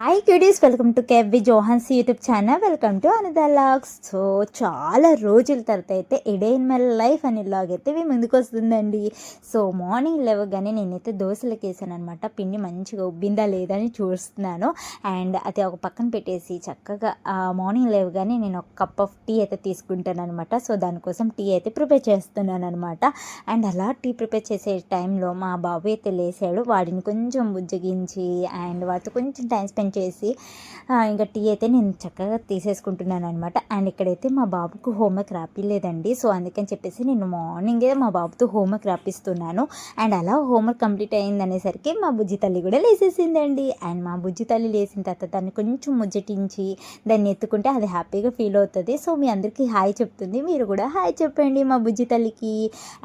Hi cuties, welcome to కేవి జోహాన్స్ YouTube channel. Welcome to another vlogs. So చాలా రోజుల తర్వాత అయితే a day in my life అనే లాగ్ అయితే మీ ముందుకు వస్తుందండి. సో మార్నింగ్ లేవగానే నేనైతే దోశలకు వేసాను అనమాట. పిండి మంచిగా ఉబ్బిందా లేదా అని చూస్తున్నాను. అండ్ అది ఒక పక్కన పెట్టేసి చక్కగా మార్నింగ్ లేవగానే నేను ఒక కప్ ఆఫ్ టీ అయితే తీసుకుంటాను అనమాట. సో దానికోసం టీ అయితే ప్రిపేర్ చేస్తున్నాను అనమాట. అండ్ అలా టీ ప్రిపేర్ చేసే టైంలో మా బాబు అయితే లేసాడు. వాడిని కొంచెం బుజ్జగించి అండ్ వాటితో కొంచెం టైం స్పెండ్ చేసి ఇంకా టీ అయితే నేను చక్కగా తీసేసుకుంటున్నాను అనమాట. అండ్ ఇక్కడైతే మా బాబుకు హోంవర్క్ రాపిలేదండి. సో అందుకని చెప్పేసి నేను మార్నింగే మా బాబుతో హోంవర్క్ రాపిస్తున్నాను. అండ్ అలా హోంవర్క్ కంప్లీట్ అయింది అనేసరికి మా బుజ్జి తల్లి కూడా లేసేసిందండి. అండ్ మా బుజ్జి తల్లి లేసిన తర్వాత దాన్ని కొంచెం ముచ్చటించి దాన్ని ఎత్తుకుంటే అది హ్యాపీగా ఫీల్ అవుతుంది. సో మీ అందరికీ హాయ్ చెప్తుంది, మీరు కూడా హాయ్ చెప్పండి మా బుజ్జి తల్లికి.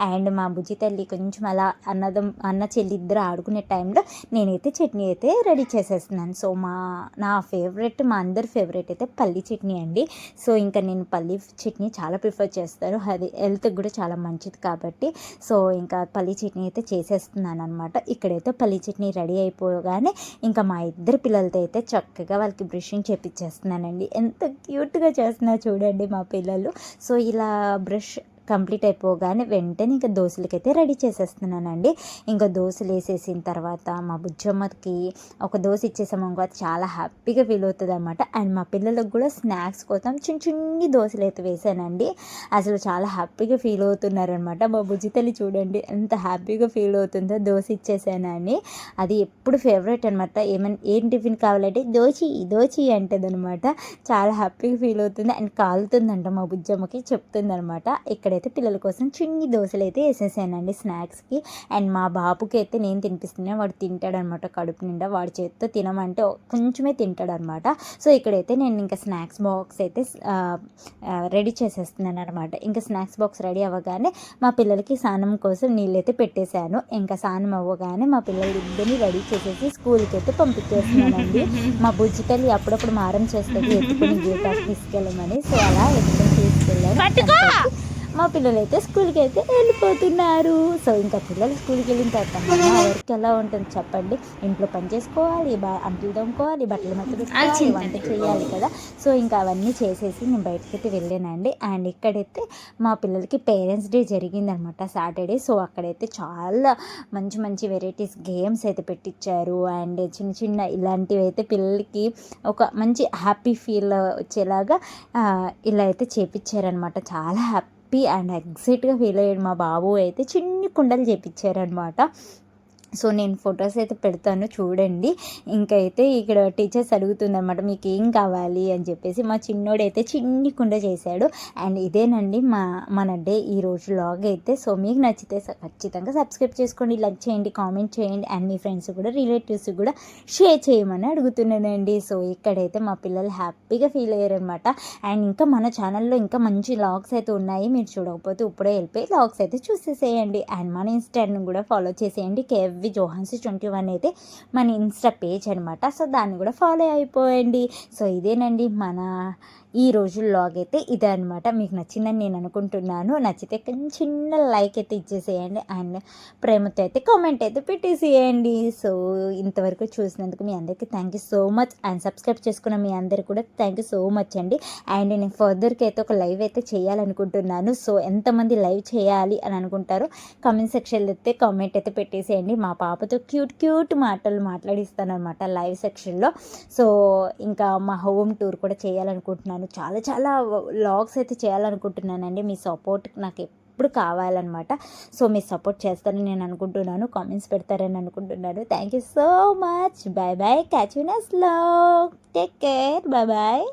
అండ్ మా బుజ్జి తల్లి కొంచెం అలా అన్న చెల్లి ఇద్దరు ఆడుకునే టైంలో నేనైతే చట్నీ అయితే రెడీ చేసేస్తున్నాను. సో నా ఫేవరెట్, మా అందరి ఫేవరెట్ అయితే పల్లీ చట్నీ అండి. సో ఇంకా నేను పల్లీ చట్నీ చాలా ప్రిఫర్ చేస్తాను, అది హెల్త్కి కూడా చాలా మంచిది కాబట్టి. సో ఇంకా పల్లీ చట్నీ అయితే చేసేస్తున్నాను అనమాట. ఇక్కడైతే పల్లీ చట్నీ రెడీ అయిపోగానే ఇంకా మా ఇద్దరు పిల్లలతో అయితే చక్కగా వాళ్ళకి బ్రషింగ్ చేపించేస్తున్నానండి. ఎంత క్యూట్గా చేస్తున్నారు చూడండి మా పిల్లలు. సో ఇలా బ్రష్ కంప్లీట్ అయిపోగానే వెంటనే ఇంకా దోశలకైతే రెడీ చేసేస్తున్నానండి. ఇంకా దోశలు వేసేసిన తర్వాత మా బుజ్జమ్మకి ఒక దోశ ఇచ్చేసామనుకో అది చాలా హ్యాపీగా ఫీల్ అవుతుంది అనమాట. అండ్ మా పిల్లలకు కూడా స్నాక్స్ కోసం చిన్ని దోశలు అయితే వేసానండి. అసలు చాలా హ్యాపీగా ఫీల్ అవుతున్నారనమాట. మా బుజ్జి తల్లి చూడండి ఎంత హ్యాపీగా ఫీల్ అవుతుందో దోశ ఇచ్చేసానని. అది ఎప్పుడు ఫేవరెట్ అనమాట. ఏం టిఫిన్ కావాలంటే దోచి అంటది అనమాట. చాలా హ్యాపీగా ఫీల్ అవుతుంది. అండ్ కాలుతుందంట మా బుజ్జమ్మకి చెప్తుంది అనమాట. ఇక్కడ పిల్లల కోసం చిన్ని దోశలు అయితే వేసేసానండి స్నాక్స్కి. అండ్ మా బాబుకి అయితే నేను తినిపిస్తున్నాను, వాడు తింటాడనమాట కడుపు నిండా. వాడి చేతితో తినమంటే కొంచెమే తింటాడనమాట. సో ఇక్కడైతే నేను ఇంకా స్నాక్స్ బాక్స్ అయితే రెడీ చేసేస్తున్నాను అనమాట. ఇంకా స్నాక్స్ బాక్స్ రెడీ అవ్వగానే మా పిల్లలకి స్నానం కోసం నీళ్ళైతే పెట్టేశాను. ఇంకా స్నానం అవ్వగానే మా పిల్లలు ఇద్దరిని రెడీ చేసేసి స్కూల్కి అయితే పంపించేస్తున్నానండి. మా బుజ్జి తల్లి అప్పుడప్పుడు మారం చేస్తుంది ఎత్తుకుని గీతాకి తీసుకెళ్ళమని. సో అలా ఎత్తుకుని తీసుకెళ్ళాను. మా పిల్లలు అయితే స్కూల్కి అయితే వెళ్ళిపోతున్నారు. సో ఇంకా పిల్లలు స్కూల్కి వెళ్ళిన తర్వాత మా వర్క్ ఎలా ఉంటుంది చెప్పండి. ఇంట్లో పని చేసుకోవాలి, అంట్లు తోముకోవాలి, బట్టలు మత్తు వంట చేయాలి కదా. సో ఇంకా అవన్నీ చేసేసి నేను బయటకి అయితే వెళ్ళానండి. అండ్ ఇక్కడైతే మా పిల్లలకి పేరెంట్స్ డే జరిగిందనమాట సాటర్డే. సో అక్కడైతే చాలా మంచి మంచి వెరైటీస్ గేమ్స్ అయితే పెట్టించారు. అండ్ చిన్న చిన్న ఇలాంటివి అయితే పిల్లలకి ఒక మంచి హ్యాపీ ఫీల్ వచ్చేలాగా ఇలా అయితే చేపించారనమాట. చాలా హ్యాపీ అండ్ ఎగ్జైట్గా ఫీల్ అయ్యాడు మా బాబు అయితే. చిన్ని కుండలు చేపించారనమాట. సో నేను ఫొటోస్ అయితే పెడతాను చూడండి. ఇంకైతే ఇక్కడ టీచర్స్ అడుగుతుందన్నమాట మీకు ఏం కావాలి అని చెప్పేసి. మా చిన్నోడైతే చిన్ని కుండ చేశాడు. అండ్ ఇదేనండి మన డే ఈరోజు లాగ్ అయితే. సో మీకు నచ్చితే ఖచ్చితంగా సబ్స్క్రైబ్ చేసుకోండి, లైక్ చేయండి, కామెంట్ చేయండి. అండ్ మీ ఫ్రెండ్స్ కూడా రిలేటివ్స్ కూడా షేర్ చేయమని అడుగుతున్నానండి. సో ఇక్కడైతే మా పిల్లలు హ్యాపీగా ఫీల్ అయ్యారనమాట. అండ్ ఇంకా మన ఛానల్లో ఇంకా మంచి లాగ్స్ అయితే ఉన్నాయి, మీరు చూడకపోతే ఇప్పుడే వెళ్ళిపోయి లాగ్స్ అయితే చూసేసేయండి. అండ్ మన ఇన్స్టాగ్రామ్ కూడా ఫాలో చేసేయండి. జోహాన్స్ 21 అయితే మన ఇన్స్టా పేజ్ అనమాట. సో దాన్ని కూడా ఫాలో అయిపోయండి. సో ఇదేనండి మన ఈ రోజు లాగ్ అయితే ఇదే అనమాట. మీకు నచ్చిందని నేను అనుకుంటున్నాను. నచ్చితే చిన్న లైక్ అయితే ఇచ్చేసేయండి. అండ్ ప్రేమతో అయితే కామెంట్ అయితే పెట్టేసేయండి. సో ఇంతవరకు చూసినందుకు మీ అందరికీ thank you so much. And subscribe చేసుకున్న మీ అందరికీ కూడా థ్యాంక్ యూ సో మచ్ అండి. అండ్ నేను ఫర్దర్కి అయితే ఒక లైవ్ అయితే చేయాలనుకుంటున్నాను. సో ఎంతమంది లైవ్ చేయాలి అని అనుకుంటారో కామెంట్ సెక్షన్లో అయితే కామెంట్ అయితే పెట్టేసేయండి. మా పాపతో క్యూట్ మాటలు మాట్లాడిస్తాను అనమాట లైవ్ సెక్షన్లో. సో ఇంకా మా హోమ్ టూర్ కూడా చేయాలనుకుంటున్నాను. చాలా వ్లాగ్స్ అయితే చేయాలనుకుంటున్నానండి. మీ సపోర్ట్ నాకు ఎప్పుడు కావాలన్నమాట. సో మీరు సపోర్ట్ చేస్తారని నేను అనుకుంటున్నాను, కామెంట్స్ పెడతారని అనుకుంటున్నాను. Thank you so much. Bye catch you next vlog. Take care. Bye.